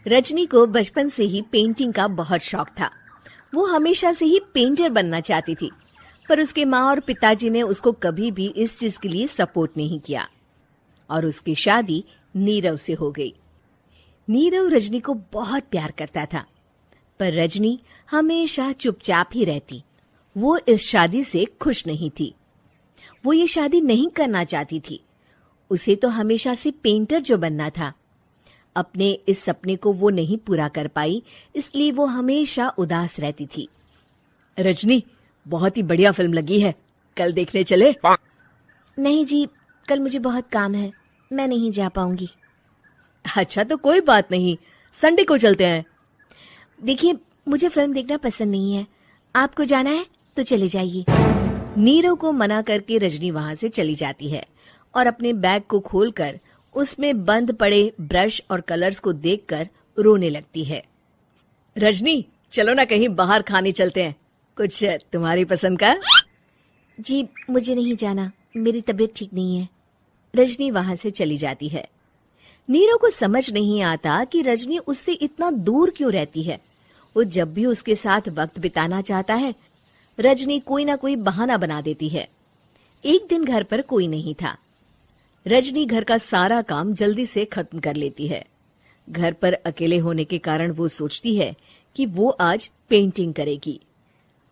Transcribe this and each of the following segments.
रजनी को बचपन से ही पेंटिंग का बहुत शौक था। वो हमेशा से ही पेंटर बनना चाहती थी, पर उसके माँ और पिताजी ने उसको कभी भी इस चीज के लिए सपोर्ट नहीं किया और उसकी शादी नीरव से हो गई। नीरव रजनी को बहुत प्यार करता था, पर रजनी हमेशा चुपचाप ही रहती। वो इस शादी से खुश नहीं थी। वो ये शादी नहीं करना चाहती थी। उसे तो हमेशा से पेंटर जो बनना था। अपने इस सपने को वो नहीं पूरा कर पाई, इसलिए वो हमेशा उदास रहती थी। रजनी, बहुत ही बढ़िया फिल्म लगी है, कल देखने चले? नहीं जी, कल मुझे बहुत काम है, मैं नहीं जा पाऊंगी। अच्छा तो कोई बात नहीं, संडे को चलते हैं। देखिए, मुझे फिल्म देखना पसंद नहीं है। आपको जाना है तो चले जाइए। नीरव को मना करके रजनी वहां से चली जाती है और अपने बैग को खोलकर उसमें बंद पड़े ब्रश और कलर्स को देखकर रोने लगती है। रजनी, चलो ना कहीं बाहर खाने चलते हैं, कुछ तुम्हारी पसंद का। जी, मुझे नहीं जाना, मेरी तबीयत ठीक नहीं है। रजनी वहां से चली जाती है। नीरव को समझ नहीं आता कि रजनी उससे इतना दूर क्यों रहती है। वो जब भी उसके साथ वक्त बिताना चाहता है, रजनी कोई ना कोई बहाना बना देती है। एक दिन घर पर कोई नहीं था। रजनी घर का सारा काम जल्दी से खत्म कर लेती है। घर पर अकेले होने के कारण वो सोचती है कि वो आज पेंटिंग करेगी।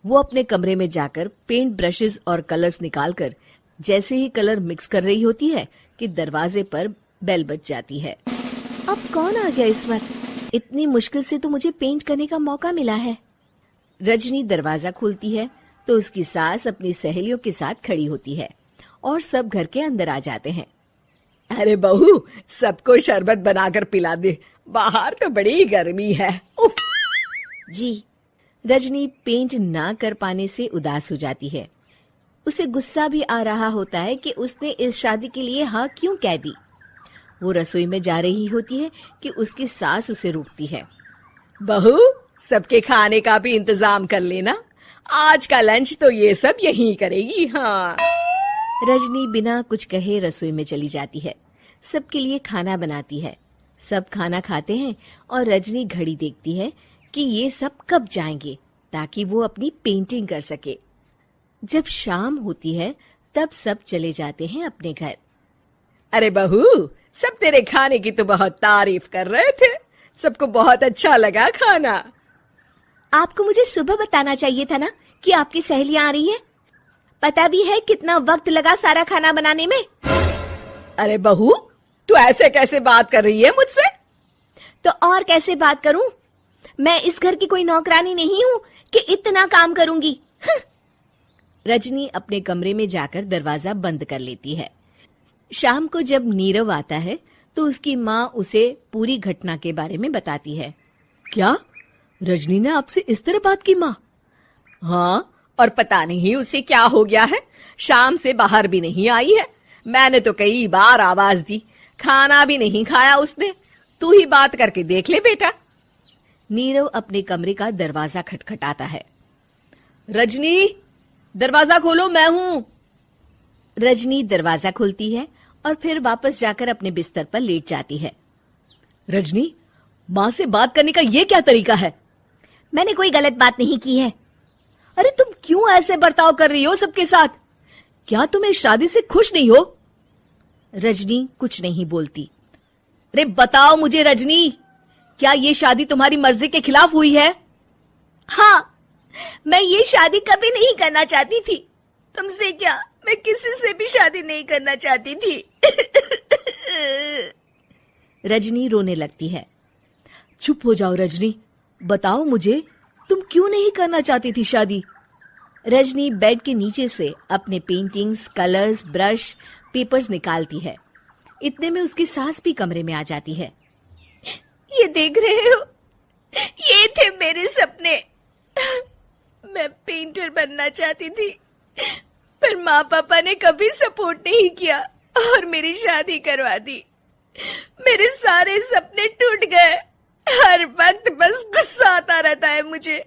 वो अपने कमरे में जाकर पेंट ब्रशेस और कलर्स निकालकर जैसे ही कलर मिक्स कर रही होती है कि दरवाजे पर बेल बज जाती है। अब कौन आ गया इस वक्त? इतनी मुश्किल से तो मुझे पेंट करने का मौका मिला है। रजनी दरवाजा खोलती है तो उसकी सास अपनी सहेलियों के साथ खड़ी होती है और सब घर के अंदर आ जाते हैं। अरे बहू, सबको शरबत बनाकर पिला दे, बाहर तो बड़ी गर्मी है। उफ। जी। रजनी पेंट ना कर पाने से उदास हो जाती है। उसे गुस्सा भी आ रहा होता है कि उसने इस शादी के लिए हाँ क्यों कह दी। वो रसोई में जा रही होती है कि उसकी सास उसे रोकती है। बहू, सबके खाने का भी इंतजाम कर लेना, आज का लंच तो ये सब यहीं करेगी। हाँ। रजनी बिना कुछ कहे रसोई में चली जाती है। सबके लिए खाना बनाती है। सब खाना खाते हैं और रजनी घड़ी देखती है कि ये सब कब जाएंगे ताकि वो अपनी पेंटिंग कर सके। जब शाम होती है तब सब चले जाते हैं अपने घर। अरे बहू, सब तेरे खाने की तो बहुत तारीफ कर रहे थे, सबको बहुत अच्छा लगा खाना। आपको मुझे सुबह बताना चाहिए था ना कि आपकी सहेलियां आ रही है। पता भी है कितना वक्त लगा सारा खाना बनाने में। अरे बहू, तू ऐसे कैसे बात कर रही है मुझसे? तो और कैसे बात करूं? मैं इस घर की कोई नौकरानी नहीं हूं कि इतना काम करूंगी। रजनी अपने कमरे में जाकर दरवाजा बंद कर लेती है। शाम को जब नीरव आता है तो उसकी माँ उसे पूरी घटना के बारे में बताती है। क्या? रजनी ने आपसे इस तरह बात की माँ? हाँ, और पता नहीं उसे क्या हो गया है, शाम से बाहर भी नहीं आई है। मैंने तो कई बार आवाज दी, खाना भी नहीं खाया उसने। तू ही बात करके देख ले बेटा। नीरव अपने कमरे का दरवाजा खटखटाता है। रजनी, दरवाजा खोलो, मैं हूं। रजनी दरवाजा खोलती है और फिर वापस जाकर अपने बिस्तर पर लेट जाती है। रजनी, माँ से बात करने का ये क्या तरीका है? मैंने कोई गलत बात नहीं की है। अरे तुम क्यों ऐसे बर्ताव कर रही हो सबके साथ? क्या तुम इस शादी से खुश नहीं हो? रजनी कुछ नहीं बोलती। अरे बताओ मुझे रजनी, क्या ये शादी तुम्हारी मर्जी के खिलाफ हुई है? हाँ, मैं ये शादी कभी नहीं करना चाहती थी। तुमसे क्या, मैं किसी से भी शादी नहीं करना चाहती थी। रजनी रोने लगती है। चुप हो जाओ रजनी, बताओ मुझे, तुम क्यों नहीं करना चाहती थी शादी? रजनी बेड के नीचे से अपने पेंटिंग्स, कलर्स, ब्रश, पेपर्स निकालती है। इतने में उसकी सास भी कमरे में आ जाती है। ये देख रहे हो, ये थे मेरे सपने। मैं पेंटर बनना चाहती थी, पर माँ पापा ने कभी सपोर्ट नहीं किया और मेरी शादी करवा दी। मेरे सारे सपने टूट गए। हर वक्त बस गुस्सा आता रहता है मुझे।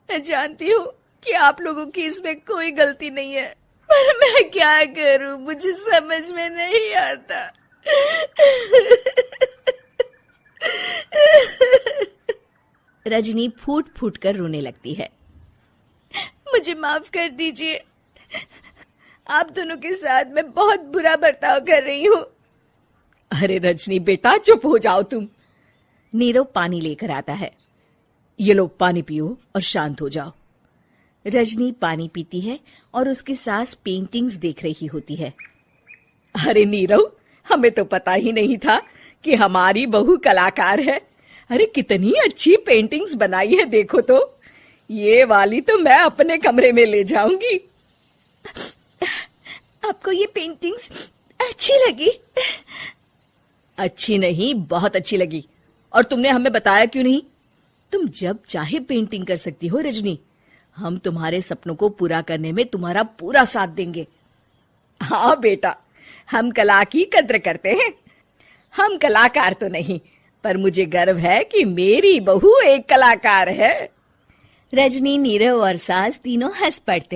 मैं जानती हूँ कि आप लोगों की इसमें कोई गलती नहीं है, पर मैं क्या करूँ, मुझे समझ में नहीं आता। रजनी फूट फूट कर रोने लगती है। मुझे माफ कर दीजिए, आप दोनों के साथ मैं बहुत बुरा बर्ताव कर रही हूँ। अरे रजनी बेटा, चुप हो जाओ तुम। नीरव पानी लेकर आता है। ये लो पानी पियो और शांत हो जाओ। रजनी पानी पीती है और उसकी सास पेंटिंग्स देख रही होती है। अरे नीरव, हमें तो पता ही नहीं था कि हमारी बहू कलाकार है। अरे कितनी अच्छी पेंटिंग्स बनाई है, देखो तो। ये वाली तो मैं अपने कमरे में ले जाऊंगी। आपको ये पेंटिंग्स अच्छी लगी? अच्छी नहीं, बहुत अच्छी लगी। और तुमने हमें बताया क्यों नहीं? तुम जब चाहे पेंटिंग कर सकती हो रजनी। हम तुम्हारे सपनों को पूरा करने में तुम्हारा पूरा साथ देंगे। हाँ बेटा, हम कला की कद्र करते हैं। हम कलाकार तो नहीं, पर मुझे गर्व है कि मेरी बहू एक कलाकार है। रजनी, नीरव और सास तीनों हंस पड़ते हैं।